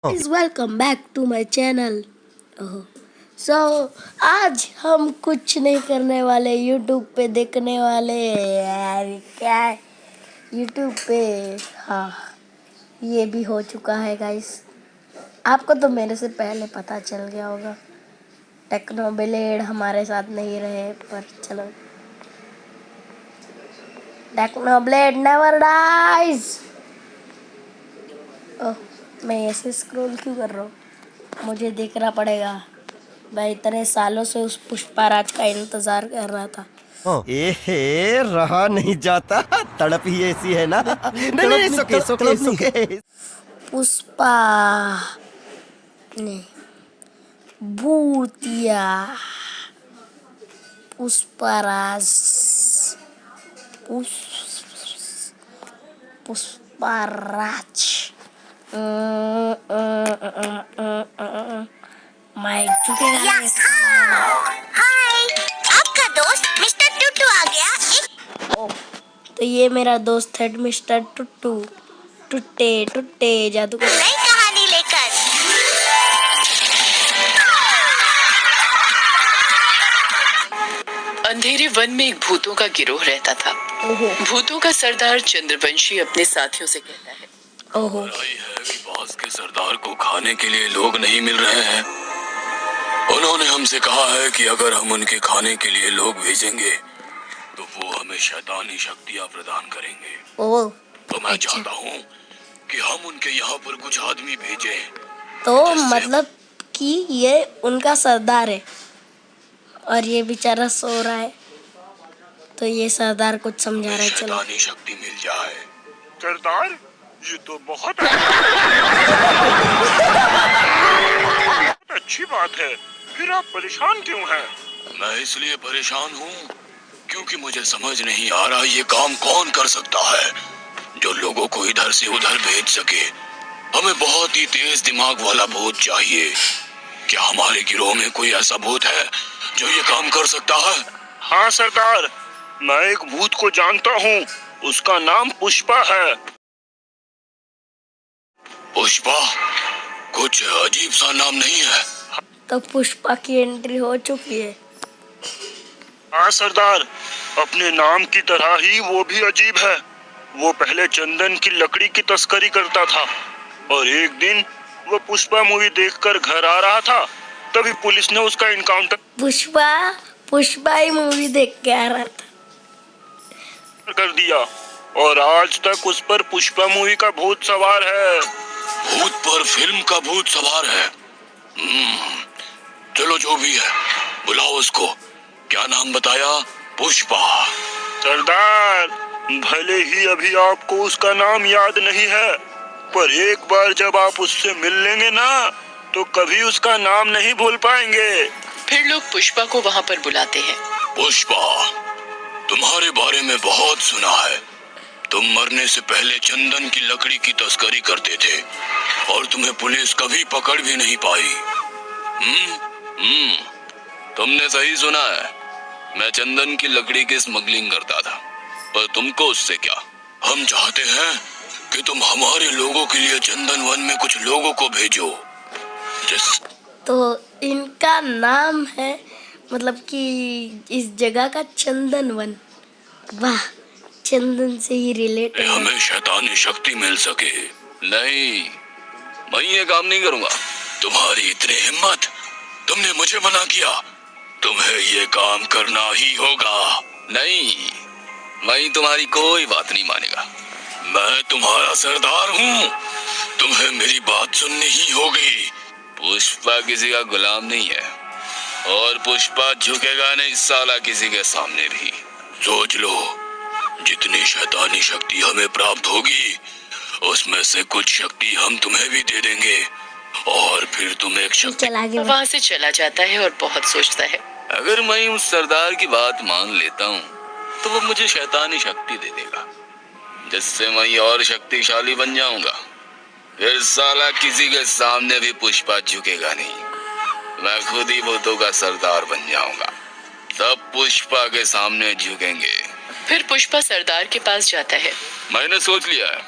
Guys, welcome back to my channel. सो आज हम कुछ नहीं करने वाले, यूट्यूब पे देखने वाले यार क्या है यूट्यूब पे। हाँ, ये भी हो चुका है गाइस। आपको तो मेरे से पहले पता चल गया होगा। टेक्नोब्लेड हमारे साथ नहीं रहे, पर चलो, टेक्नोब्लेड नेवर डाइज। ओह, मैं ऐसे स्क्रॉल क्यों कर रहा हूँ? मुझे देखना पड़ेगा। मैं इतने सालों से उस पुष्पाराज का इंतजार कर रहा था। एहे, रहा नहीं जाता, तड़प ही ऐसी है ना। नहीं, सुके पुष्पा नहीं, भूतिया पुष्पाराज, पुष्पाराज। माइक चुकेगा। हाय, आपका दोस्त मिस्टर टुट्टू आ गया। तो ये मेरा दोस्त है मिस्टर टुट्टू। टुट्टे टुट्टे जादू नई कहानी लेकर। अंधेरे वन में एक भूतों का गिरोह रहता था। भूतों का सरदार चंद्रवंशी अपने साथियों से कहता है, ओहो, है कि बॉस के सरदार को खाने के लिए लोग नहीं मिल रहे हैं। उन्होंने हमसे कहा है कि अगर हम उनके खाने के लिए लोग भेजेंगे तो वो हमें शैतानी शक्तियाँ प्रदान करेंगे। ओह, तो मैं चाहता हूँ कि हम उनके यहाँ पर कुछ आदमी भेजें। तो मतलब कि ये उनका सरदार है और ये बेचारा सो रहा है, तो ये सरदार कुछ समझा रहा है। चलो, शैतानी शक्ति मिल जाए। सरदार, ये तो बहुत अच्छी बात है। फिर आप परेशान क्यों हैं? मैं इसलिए परेशान हूँ क्योंकि मुझे समझ नहीं आ रहा ये काम कौन कर सकता है जो लोगों को इधर से उधर भेज सके। हमें बहुत ही तेज दिमाग वाला भूत चाहिए। क्या हमारे गिरोह में कोई ऐसा भूत है जो ये काम कर सकता है? हाँ सरदार, मैं एक भूत को जानता हूँ। उसका नाम पुष्पा है। पुष्पा? कुछ अजीब सा नाम नहीं है? तो पुष्पा की एंट्री हो चुकी है। हाँ सरदार, अपने नाम की तरह ही वो भी अजीब है। वो पहले चंदन की लकड़ी की तस्करी करता था और एक दिन वो पुष्पा मूवी देखकर घर आ रहा था, तभी पुलिस ने उसका इनकाउंटर पुष्पा ही मूवी देख के आ रहा था। कर दिया और आज तक उस पर पुष्पा मूवी का भूत सवार है। भूत पर फिल्म का भूत सवार है? चलो, जो भी है, बुलाओ उसको। क्या नाम बताया? पुष्पा। सरदार, भले ही अभी आपको उसका नाम याद नहीं है, पर एक बार जब आप उससे मिल लेंगे ना, तो कभी उसका नाम नहीं भूल पाएंगे। फिर लोग पुष्पा को वहाँ पर बुलाते हैं। पुष्पा, तुम्हारे बारे में बहुत सुना है। तुम मरने से पहले चंदन की लकड़ी की तस्करी करते थे और तुम्हें पुलिस कभी पकड़ भी नहीं पाई। तुमने सही सुना है। मैं चंदन की लकड़ी की स्मगलिंग करता था, पर तुमको उससे क्या? हम चाहते हैं कि तुम हमारे लोगों के लिए चंदन वन में कुछ लोगों को भेजो। तो इनका नाम है, मतलब कि इस जगह का चंदन वन। वाह, चंदन से ही रिलेटेड है। हमें शैतानी शक्ति मिल सके। नहीं, मैं ये काम नहीं करूंगा। तुम्हारी इतनी हिम्मत, तुमने मुझे मना किया। तुम्हें ये काम करना ही होगा। नहीं, मैं तुम्हारी कोई बात नहीं मानेगा। मैं तुम्हारा सरदार हूँ, तुम्हें मेरी बात सुननी ही होगी। पुष्पा किसी का गुलाम नहीं है और पुष्पा झुकेगा नहीं साला किसी के सामने भी। सोच लो, जितनी शैतानी शक्ति हमें प्राप्त होगी उसमें से कुछ शक्ति हम तुम्हें भी दे देंगे और फिर तुम एक शक्ति। वहाँ से चला जाता है और बहुत सोचता है, अगर मैं उस सरदार की बात मान लेता हूँ तो वो मुझे शैतानी शक्ति दे देगा, जिससे मैं और शक्तिशाली बन जाऊंगा। फिर साला किसी के सामने भी पुष्पा झुकेगा नहीं। मैं खुद ही भूतों का सरदार बन जाऊंगा। सब पुष्पा के सामने झुकेंगे। फिर पुष्पा सरदार के पास जाता है। मैंने सोच लिया है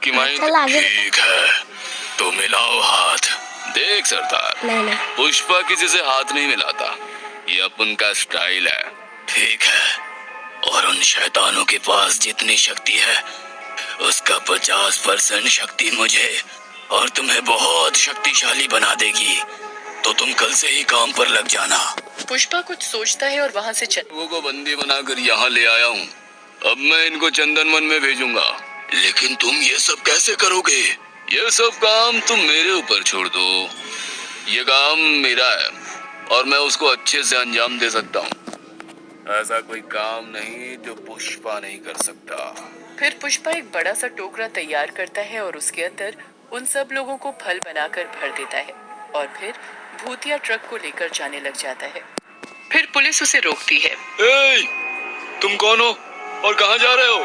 कि मैं चल आगे। ठीक है, तो मिलाओ हाथ। देख सरदार, नहीं पुष्पा किसी से हाथ नहीं मिलाता, ये अपन का स्टाइल है, ठीक है। और उन शैतानों के पास जितनी शक्ति है उसका 50% शक्ति मुझे और तुम्हें बहुत शक्तिशाली बना देगी। तो तुम कल से ही काम पर लग जाना। पुष्पा कुछ सोचता है और वहाँ से लोगों को बंदी बनाकर यहाँ ले आया हूँ। अब मैं इनको चंदन वन में भेजूंगा। लेकिन तुम ये सब कैसे करोगे? ये सब काम तुम मेरे ऊपर छोड़ दो। ये काम मेरा है और मैं उसको अच्छे से अंजाम दे सकता हूँ। ऐसा कोई काम नहीं जो पुष्पा नहीं कर सकता। फिर पुष्पा एक बड़ा सा टोकरा तैयार करता है और उसके अंदर उन सब लोगों को फल बनाकर भर देता है और फिर भूतिया ट्रक को लेकर जाने लग जाता है। फिर पुलिस उसे रोकती है। ए, तुम कौन हो और कहाँ जा रहे हो?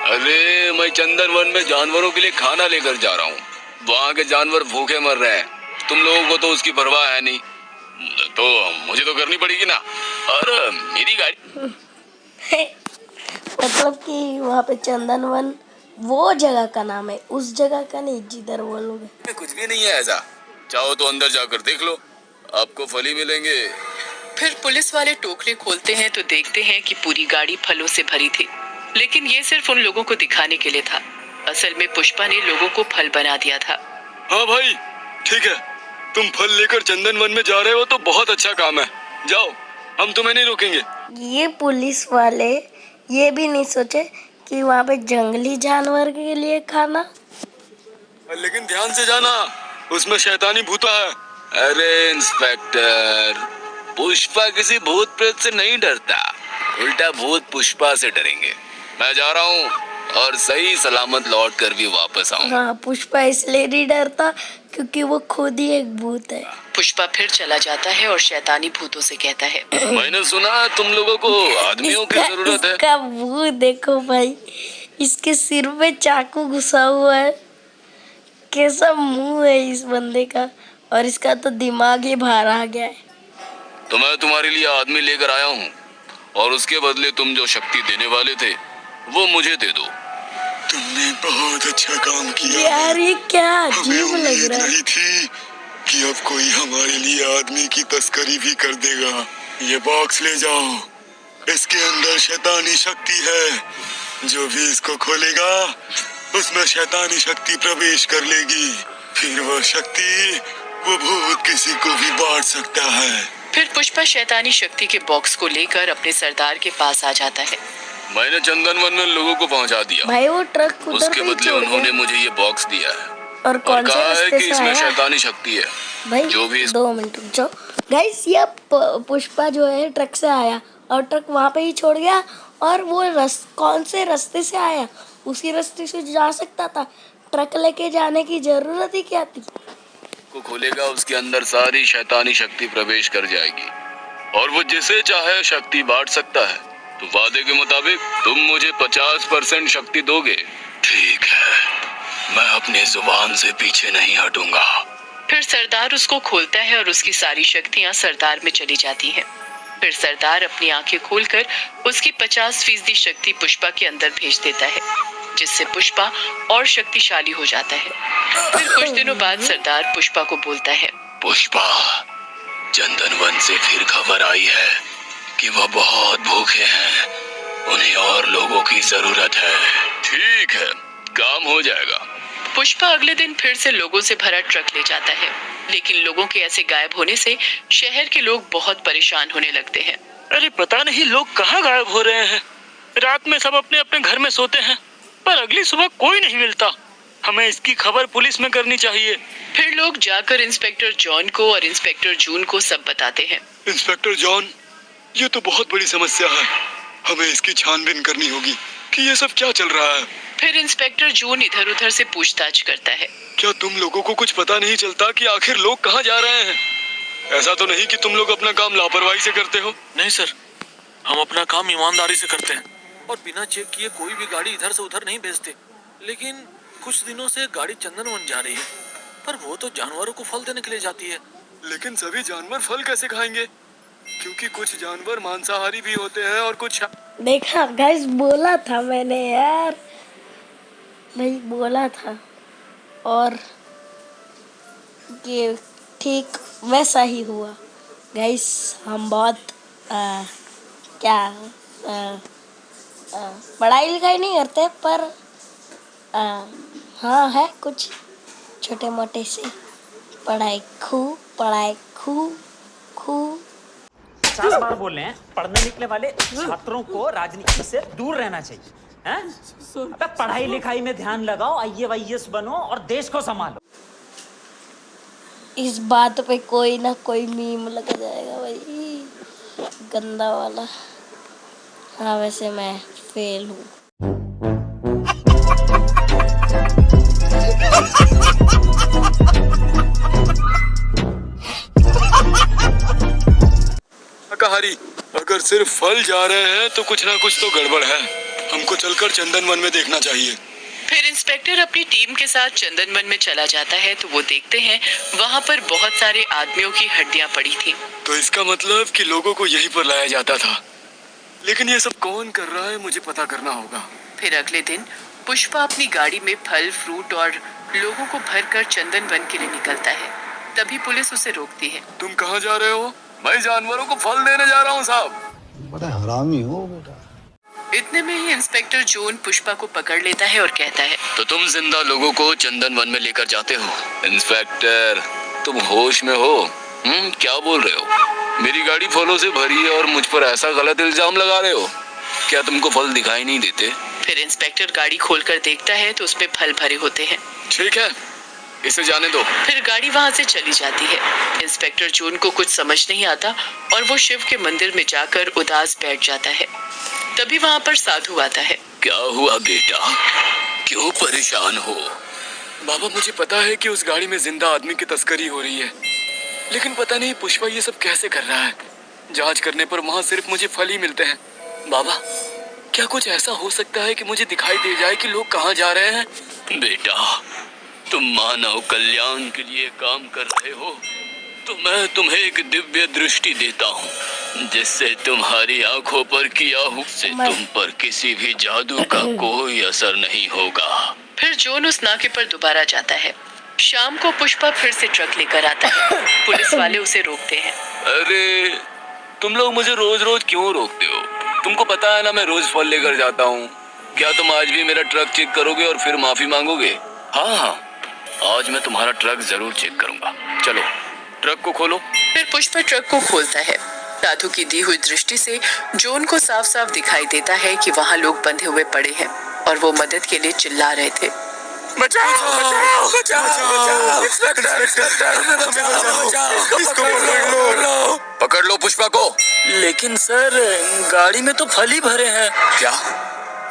अरे मैं चंदन वन में जानवरों के लिए खाना लेकर जा रहा हूँ। वहाँ के जानवर भूखे मर रहे हैं, तुम लोगों को तो उसकी परवाह है नहीं, तो मुझे तो करनी पड़ेगी ना। और मेरी गाड़ी मतलब कि वहाँ पे चंदन वन वो जगह का नाम है, उस जगह का नहीं जिधर वो लोग हैं। कुछ भी नहीं है ऐसा, चाहो तो अंदर जाकर देख लो, आपको फल ही मिलेंगे। फिर पुलिस वाले टोकरे खोलते हैं तो देखते हैं कि पूरी गाड़ी फलों से भरी थी, लेकिन ये सिर्फ उन लोगों को दिखाने के लिए था। असल में पुष्पा ने लोगों को फल बना दिया था। हाँ भाई ठीक है, तुम फल लेकर चंदन वन में जा रहे हो तो बहुत अच्छा काम है, जाओ, हम तुम्हें नहीं रोकेंगे। ये पुलिस वाले ये भी नहीं सोचे कि वहाँ पे जंगली जानवर के लिए खाना। लेकिन ध्यान से जाना, उसमें शैतानी भूता है। अरे इंस्पेक्टर, पुष्पा किसी भूत प्रेत से नहीं डरता, उल्टा भूत पुष्पा से डरेंगे। मैं जा रहा हूँ और सही सलामत लौट कर भी वापस आऊंगा। हाँ, पुष्पा इसलिए नहीं डरता क्योंकि वो खुद ही एक भूत है। पुष्पा फिर चला जाता है और शैतानी भूतों से कहता है, मैंने सुना तुम लोगों को आदमियों की जरूरत है। इसका मुंह देखो भाई, इसके सिर में चाकू घुसा हुआ है, कैसा मुंह है इस बंदे का, और इसका तो दिमाग ही बाहर आ गया है। तो मैं तुम्हारे लिए आदमी लेकर आया हूँ और उसके बदले तुम जो शक्ति देने वाले थे वो मुझे दे दो। तुमने बहुत अच्छा काम किया यार ये क्या अजीब लग उम्मीद रहा है। नहीं थी कि अब कोई हमारे लिए आदमी की तस्करी भी कर देगा। ये बॉक्स ले जाओ, इसके अंदर शैतानी शक्ति है, जो भी इसको खोलेगा उसमें शैतानी शक्ति प्रवेश कर लेगी, फिर वो शक्ति वो भूत किसी को भी बांट सकता है। फिर पुष्पा शैतानी शक्ति के बॉक्स को लेकर अपने सरदार के पास आ जाता है। मैंने चंदन वन में लोगों को पहुंचा दिया, भाई वो ट्रक उधर उसके पे ही बदले छोड़ उन्होंने गया। मुझे ये बॉक्स दिया है और कौन से कहा है रास्ते कि से इसमें आया? शैतानी शक्ति है। भाई जो भी 2 मिनट रुक जाओ गाइस, ये पुष्पा जो है ट्रक से आया और ट्रक वहाँ पे ही छोड़ गया, और वो कौन से रास्ते से आया, उसी रास्ते से जा सकता था, ट्रक लेके जाने की जरूरत ही क्या थी। को खोलेगा उसके अंदर सारी शैतानी शक्ति प्रवेश कर जाएगी और वो जिसे चाहे शक्ति बांट सकता है। तो वादे के मुताबिक तुम मुझे 50% शक्ति दोगे? ठीक है, मैं अपनी जुबान से पीछे नहीं हटूंगा। फिर सरदार उसको खोलता है और उसकी सारी शक्तियाँ सरदार में चली जाती हैं। फिर सरदार अपनी आंखें खोलकर उसकी 50% शक्ति पुष्पा के अंदर भेज देता है, जिससे पुष्पा और शक्तिशाली हो जाता है। फिर कुछ दिनों बाद सरदार पुष्पा को बोलता है, पुष्पा, चंदन वन से फिर खबर आई है कि वह बहुत भूखे हैं, उन्हें और लोगों की जरूरत है। ठीक है, काम हो जाएगा। पुष्पा अगले दिन फिर से लोगों से भरा ट्रक ले जाता है, लेकिन लोगों के ऐसे गायब होने से शहर के लोग बहुत परेशान होने लगते हैं। अरे पता नहीं लोग कहाँ गायब हो रहे हैं। रात में सब अपने अपने घर में सोते हैं, पर अगली सुबह कोई नहीं मिलता। हमें इसकी खबर पुलिस में करनी चाहिए। फिर लोग जाकर इंस्पेक्टर जॉन को और इंस्पेक्टर जून को सब बताते हैं। इंस्पेक्टर जॉन, ये तो बहुत बड़ी समस्या है, हमें इसकी छानबीन करनी होगी कि ये सब क्या चल रहा है। फिर इंस्पेक्टर जून इधर उधर से पूछताछ करता है। क्या तुम लोगों को कुछ पता नहीं चलता कि आखिर लोग कहाँ जा रहे हैं? ऐसा तो नहीं कि तुम लोग अपना काम लापरवाही से करते हो? नहीं सर, हम अपना काम ईमानदारी से करते हैं और बिना चेक किए कोई भी गाड़ी इधर से उधर नहीं भेजते। लेकिन कुछ दिनों से गाड़ी चंदन वन जा रही है, पर वो तो जानवरों को फल देने के लिए जाती है। लेकिन सभी जानवर फल कैसे खाएंगे? क्योंकि कुछ जानवर मांसाहारी भी होते हैं और कुछ। देखा गाइस, बोला था मैंने यार, भाई बोला था। और कि ठीक वैसा ही हुआ। गाइस हम बहुत क्या पढ़ाई लिखाई नहीं करते, पर हाँ है कुछ छोटे मोटे से पढ़ाई खूब 50 बार बोल रहे हैं, पढ़ने निकले वाले छात्रों को राजनीति से दूर रहना चाहिए, हैं? अबे पढ़ाई लिखाई में ध्यान लगाओ, IAS बनो और देश को संभालो। इस बात पे कोई ना कोई मीम लग जाएगा भाई, गंदा वाला। हाँ वैसे मैं फेल हूँ। शाकाहारी, अगर सिर्फ फल जा रहे हैं तो कुछ ना कुछ तो गड़बड़ है। हमको चलकर चंदन वन में देखना चाहिए। फिर इंस्पेक्टर अपनी टीम के साथ चंदन वन में चला जाता है तो वो देखते हैं वहाँ पर बहुत सारे आदमियों की हड्डियाँ पड़ी थी। तो इसका मतलब कि लोगों को यहीं पर लाया जाता था। लेकिन ये सब कौन कर रहा है, मुझे पता करना होगा। फिर अगले दिन पुष्पा अपनी गाड़ी में फल फ्रूट और लोगों को भरकर चंदन वन के लिए निकलता है। तभी पुलिस उसे रोकती है। तुम कहाँ जा रहे हो? मैं जानवरों को फल देने जा रहा हूँ साहब। बड़ा हरामी हो बेटा। इतने में ही इंस्पेक्टर जॉन पुष्पा को पकड़ लेता है और कहता है, तो तुम जिंदा लोगों को चंदन वन में लेकर जाते हो? इंस्पेक्टर, तुम होश में हो? क्या बोल रहे हो? मेरी गाड़ी फलों से भरी है और मुझ पर ऐसा गलत इल्जाम लगा रहे हो? क्या तुमको फल दिखाई नहीं देते? फिर इंस्पेक्टर गाड़ी खोलकर देखता है तो उसमें फल भरे होते हैं। ठीक है, इसे जाने दो। फिर गाड़ी वहाँ से चली जाती है। इंस्पेक्टर जॉन को कुछ समझ नहीं आता और वो शिव के मंदिर में जाकर उदास बैठ जाता है। तभी वहाँ पर साधु आता है। क्या हुआ बेटा, क्यों परेशान हो? बाबा, मुझे पता है कि उस गाड़ी में जिंदा आदमी की तस्करी हो रही है, लेकिन पता नहीं पुष्पा ये सब कैसे कर रहा है। जांच करने पर वहाँ सिर्फ मुझे फल ही मिलते हैं। बाबा, क्या कुछ ऐसा हो सकता है कि मुझे दिखाई दे जाए कि लोग कहाँ जा रहे हैं? बेटा, तुम मानव कल्याण के लिए काम कर रहे हो तो मैं तुम्हें एक दिव्य दृष्टि देता हूँ, जिससे तुम्हारी आंखों पर किया हुआ से तुम पर किसी भी जादू का कोई असर नहीं होगा। फिर जॉन उस नाके पर दोबारा जाता है। शाम को पुष्पा फिर से ट्रक लेकर आता है। पुलिस वाले उसे रोकते हैं। अरे, तुम लोग मुझे रोज रोज क्यों रोकते हो? तुमको पता है ना मैं रोज फल लेकर जाता हूँ। क्या तुम आज भी मेरा ट्रक चेक करोगे और फिर माफी मांगोगे? हाँ, आज मैं तुम्हारा ट्रक जरूर चेक करूंगा। चलो, ट्रक को खोलो। फिर पुष्पा ट्रक को खोलता है। साधु की दी हुई दृष्टि से जॉन को साफ साफ दिखाई देता है कि वहाँ लोग बंधे हुए पड़े हैं और वो मदद के लिए चिल्ला रहे थे। बचाओ, बचाओ, बचाओ, इंस्पेक्टर, इसको पकड़ लो। पकड़ लो पुष्पा को। लेकिन सर, गाड़ी में तो फल ही भरे हैं। क्या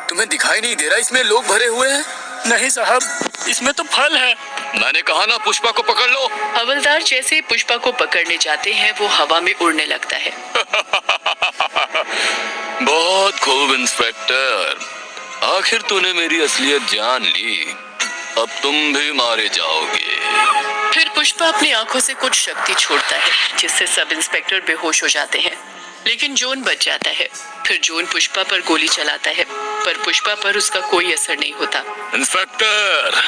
तुम्हें दिखाई नहीं दे रहा इसमें लोग भरे हुए हैं? नहीं साहब, इसमें तो फल है। मैंने कहा ना, पुष्पा को पकड़ लो। हवलदार जैसे ही पुष्पा को पकड़ने जाते हैं वो हवा में उड़ने लगता है। बहुत खूब इंस्पेक्टर, आखिर तूने मेरी असलियत जान ली। अब तुम भी मारे जाओगे। फिर पुष्पा अपनी आंखों से कुछ शक्ति छोड़ता है, जिससे सब इंस्पेक्टर बेहोश हो जाते हैं, लेकिन जॉन बच जाता है। फिर जॉन पुष्पा पर गोली चलाता है, पर पुष्पा पर उसका कोई असर नहीं होता। इंस्पेक्टर,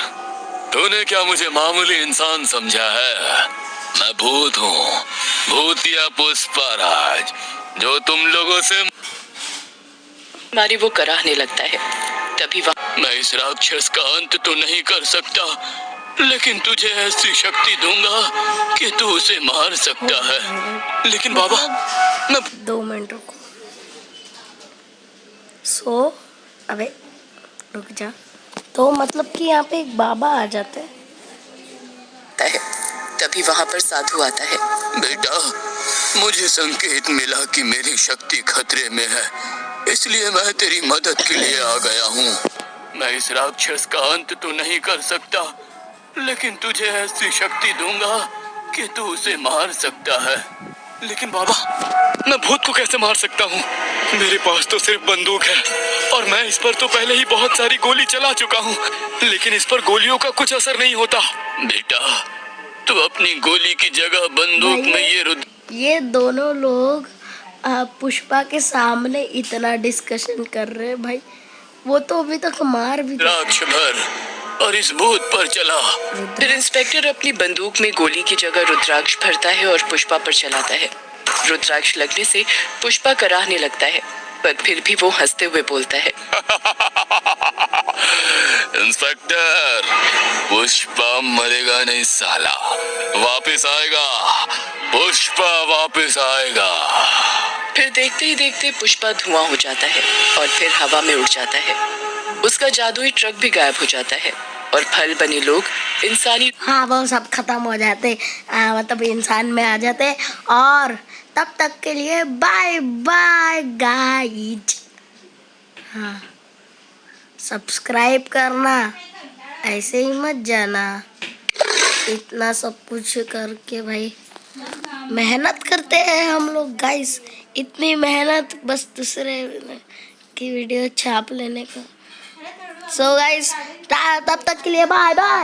तूने क्या मुझे मामूली इंसान समझा है? मैं भूत हूँ, भूतिया पुष्पाराज, जो तुम लोगों से मारी वो कराहने लगता है। तभी मैं इस राक्षस का अंत तो नहीं कर सकता, लेकिन तुझे ऐसी शक्ति दूंगा कि तू उसे मार सकता है। लेकिन बाबा, मैं 2 मिनट रुको। अबे रुक जा। तो मतलब कि यहाँ पे एक बाबा आ जाते हैं। तभी वहाँ पर साधु आता है। बेटा, मुझे संकेत मिला कि मेरी शक्ति खतरे में है, इसलिए मैं तेरी मदद के लिए आ गया हूँ। मैं इस राक्षस का अंत तो नहीं कर सकता, लेकिन तुझे ऐसी शक्ति दूंगा कि तू उसे मार सकता है। लेकिन बाबा, मैं भूत को कैसे मार सकता हूँ? मेरे पास तो सिर्फ बंदूक है और मैं इस पर तो पहले ही बहुत सारी गोली चला चुका हूँ, लेकिन इस पर गोलियों का कुछ असर नहीं होता। बेटा, तू अपनी गोली की जगह बंदूक में ये दोनों लोग पुष्पा के सामने इतना डिस्कशन कर रहे हैं भाई। वो तो अभी तक मार भी राक्ष भर और इस भूत पर चला। फिर इंस्पेक्टर अपनी बंदूक में गोली की जगह रुद्राक्ष भरता है और पुष्पा पर चलाता है। रुद्राक्ष लगने से पुष्पा कराहने लगता है, पर फिर भी वो हंसते हुए बोलता है, इंस्पेक्टर, पुष्पा मरेगा नहीं साला, वापस आएगा, पुष्पा वापस आएगा। फिर देखते ही देखते पुष्पा धुआं हो जाता है और फिर हवा में उड़ जाता है। उसका जादुई ट्रक भी गायब हो जाता है और फल बने लोग इंसानी हाँ वो सब खत्म हो जाते, मतलब इंसान में आ जाते। और तब तक के लिए बाय बाय गाइज। हाँ सब्सक्राइब करना, ऐसे ही मत जाना। इतना सब कुछ करके भाई मेहनत करते हैं हम लोग गाइस, इतनी मेहनत बस दूसरे की वीडियो छाप लेने का। सो गाइस तब तक के लिए बाय बाय।